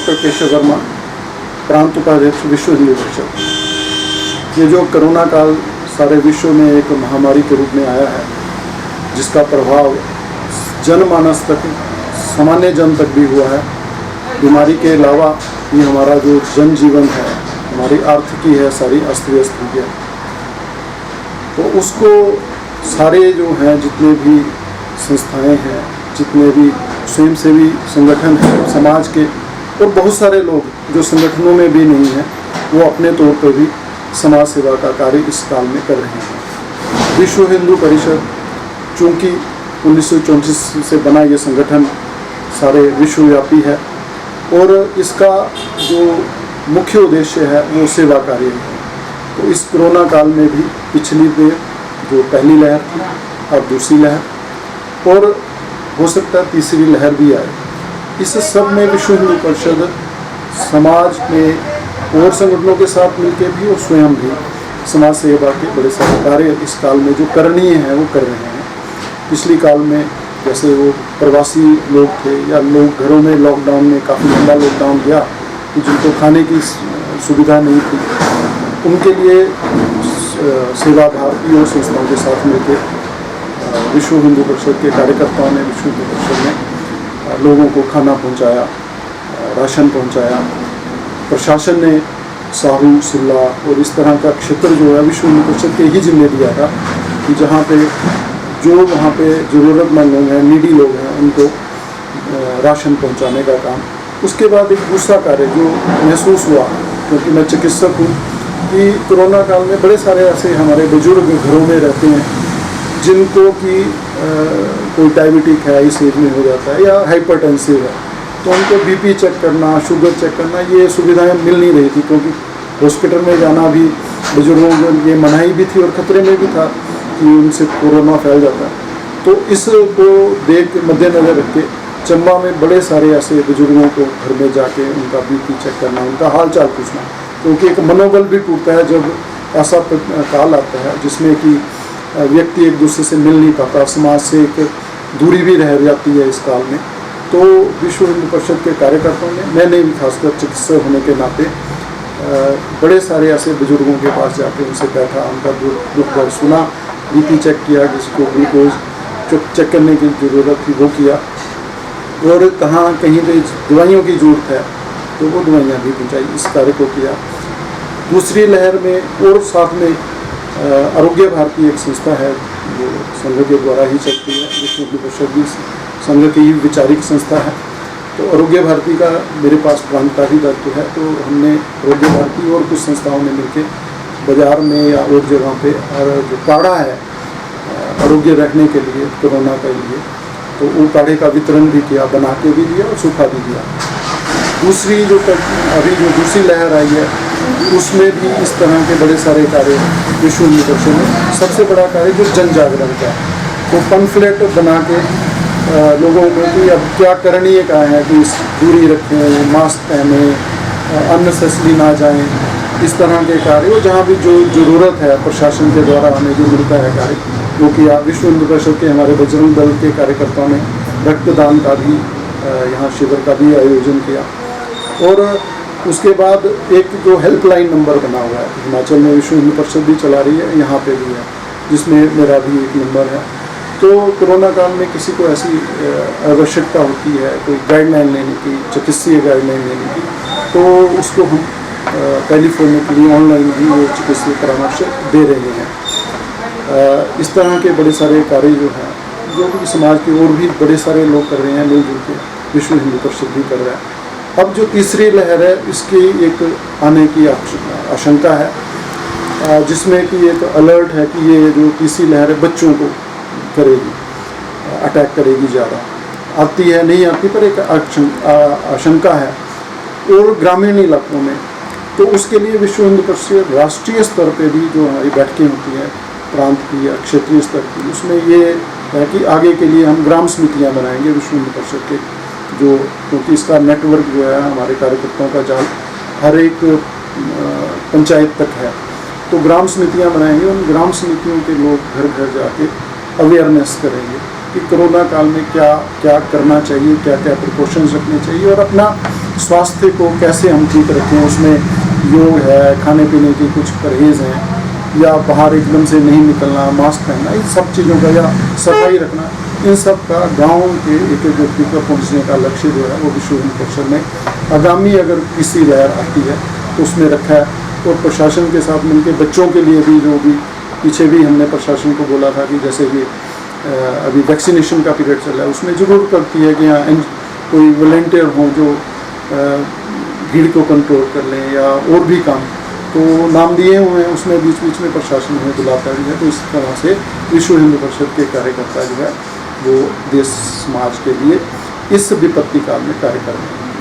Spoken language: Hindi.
डॉक्टर केशव वर्मा, प्रांत उपाध्यक्ष विश्व हिंदू परिषद। ये जो कोरोना काल सारे विश्व में एक महामारी के रूप में आया है, जिसका प्रभाव जनमानस तक, सामान्य जन तक भी हुआ है। बीमारी के अलावा ये हमारा जो जनजीवन है, हमारी आर्थिकी है, सारी अस्त व्यस्त हुई है। तो उसको सारे जो हैं, जितने भी संस्थाएं हैं, जितने भी स्वयंसेवी संगठन हैं समाज के, और बहुत सारे लोग जो संगठनों में भी नहीं हैं, वो अपने तौर पर भी समाज सेवा का कार्य इस काल में कर रहे हैं। विश्व हिंदू परिषद चूँकि 1934 से बना ये संगठन सारे विश्वव्यापी है, और इसका जो मुख्य उद्देश्य है वो सेवा कार्य है। तो इस कोरोना काल में भी पिछली में जो पहली लहर थी, अब दूसरी लहर, और हो सकता है तीसरी लहर भी आए, इस सब में विश्व हिंदू परिषद समाज में और संगठनों के साथ मिलकर भी और स्वयं भी समाज सेवा के बड़े सारे कार्य इस काल में जो करणीय हैं वो कर रहे हैं। पिछली काल में जैसे वो प्रवासी लोग थे, या लोग घरों में लॉकडाउन में काफ़ी लंबा लॉकडाउन गया, कि जिनको खाने की सुविधा नहीं थी, उनके लिए सेवा भारती और संस्थाओं के साथ मिलकर विश्व हिंदू परिषद के कार्यकर्ताओं ने, विश्व हिंदू परिषद ने लोगों को खाना पहुंचाया, राशन पहुंचाया। प्रशासन ने साहू, सिल्ला और इस तरह का क्षेत्र जो है विश्व हिंदू परिषद के ही जिम्मे दिया था, कि जहाँ पे जो वहाँ पे ज़रूरतमंद लोग हैं, नीडी लोग हैं, उनको राशन पहुंचाने का काम। उसके बाद एक दूसरा कार्य जो महसूस हुआ, क्योंकि मैं चिकित्सक हूँ, कि कोरोना काल में बड़े सारे ऐसे हमारे बुजुर्ग घरों में रहते हैं जिनको कि कोई डायबिटिक है, इस एज में हो जाता है, या हाइपरटेंसिव है, तो उनको बीपी चेक करना, शुगर चेक करना, ये सुविधाएं मिल नहीं रही थी, क्योंकि हॉस्पिटल में जाना भी बुजुर्गों को ये मनाही भी थी और ख़तरे में भी था कि उनसे कोरोना फैल जाता है। तो इसको देख मद्देनज़र रख के चंबा में बड़े सारे ऐसे बुजुर्गों को घर में जाके उनका बीपी चेक करना, उनका हाल चाल पूछना, क्योंकि एक मनोबल भी टूटता है जब ऐसा काल आता है जिसमें कि व्यक्ति एक दूसरे से मिल नहीं पाता, समाज से एक दूरी भी रह जाती है इस काल में। तो विश्व हिंदू परिषद के कार्यकर्ताओं ने, मैंने भी खासकर चिकित्सक होने के नाते बड़े सारे ऐसे बुजुर्गों के पास जाके उनसे बैठा, उनका दुख दर्द सुना, बीपी चेक किया, किसी को ग्लूकोज चेक करने की ज़रूरत थी वो किया, और कहाँ कहीं पे दवाइयों की ज़रूरत है तो वो दवाइयाँ भी पहुँचाई, इस कार्य को किया। दूसरी लहर में और साथ में आरोग्य भारती एक संस्था है जो संघ के द्वारा ही चलती है, विश्व हिंदू परिषद भी संघ की ही विचारिक संस्था है। तो आरोग्य भारती का मेरे पास प्रांत का भी दायित्व है, तो हमने आरोग्य भारती और कुछ संस्थाओं ने मिलकर बाज़ार में या और जगह पे और जो काढ़ा है आरोग्य रखने के लिए, कोरोना के लिए, तो वो काढ़े का वितरण भी किया, बना के भी दिया और सूखा भी दिया। दूसरी जो अभी जो दूसरी लहर आई है, उसमें भी इस तरह के बड़े सारे कार्य विश्व हिंदू परिषद में। सबसे बड़ा कार्य जो जन जागरण का, तो पम्फलेट बना के लोगों को कि अब क्या करणीय का है, कि दूरी रखें, मास्क पहने, अननेसेसरी ना जाएं, इस तरह के कार्य, और जहाँ भी जो ज़रूरत है प्रशासन के द्वारा हमें जो मिलता है कार्य वो किया। विश्व हिंदू परिषद के हमारे बजरंग दल के कार्यकर्ताओं ने रक्तदान का भी यहाँ शिविर का भी आयोजन किया। और उसके बाद एक जो हेल्पलाइन नंबर बना हुआ है, हिमाचल में विश्व हिंदू परिषद भी चला रही है, यहाँ पे भी है, जिसमें मेरा भी एक नंबर है। तो कोरोना काल में किसी को ऐसी आवश्यकता होती है कोई गाइडलाइन लेने की, चिकित्सीय गाइडलाइन लेने की, तो उसको हम टेलीफोन के लिए ऑनलाइन भी वो चिकित्सीय परामर्श दे रहे हैं। इस तरह के बड़े सारे कार्य जो हैं, जो भी समाज के और भी बड़े सारे लोग कर रहे हैं, मिलजुल के विश्व हिंदू परिषद भी कर रहा है। अब जो तीसरी लहर है, इसकी एक आने की आशंका है, जिसमें कि एक अलर्ट है कि ये जो तीसरी लहर है बच्चों को करेगी, अटैक करेगी ज़्यादा। आती है नहीं आती, पर एक आशंका है, और ग्रामीण इलाकों में। तो उसके लिए विश्व हिंदू परिषद राष्ट्रीय स्तर पे भी जो हमारी बैठकें होती हैं, प्रांत की या क्षेत्रीय स्तर की, उसमें ये है कि आगे के लिए हम ग्राम समितियाँ बनाएंगे विश्व हिंदू परिषद के, जो क्योंकि इसका नेटवर्क जो है हमारे कार्यकर्ताओं का जाल हर एक पंचायत तक है, तो ग्राम समितियां बनाएंगे। उन ग्राम समितियों के लोग घर घर जाके अवेयरनेस करेंगे कि कोरोना काल में क्या क्या करना चाहिए, क्या क्या प्रिकॉशंस रखने चाहिए, और अपना स्वास्थ्य को कैसे हम ठीक रखें, उसमें योग है, खाने पीने की कुछ परहेज़ हैं, या बाहर एकदम से नहीं निकलना, मास्क पहनना, इन सब चीज़ों का, या सफाई रखना, इन सब का गांव के एक एक व्यक्ति पर पहुंचने का लक्ष्य जो है वो विश्व हिंदू परिषद में आगामी अगर किसी लहर आती है तो उसमें रखा है। और प्रशासन के साथ मिलकर बच्चों के लिए भी, जो भी पीछे भी हमने प्रशासन को बोला था कि जैसे कि अभी वैक्सीनेशन का पीरियड चल रहा है, उसमें ज़रूर करती है कि यहाँ कोई वॉलंटियर हो जो भीड़ को कंट्रोल कर लें, या और भी काम तो नाम दिए हुए हैं, उसमें बीच बीच में प्रशासन हमें बुलाता भी है। तो इस तरह से विश्व हिंदू परिषद के कार्यकर्ता जो है वो देश समाज के लिए इस विपत्ति काल में कार्य कर रहे हैं।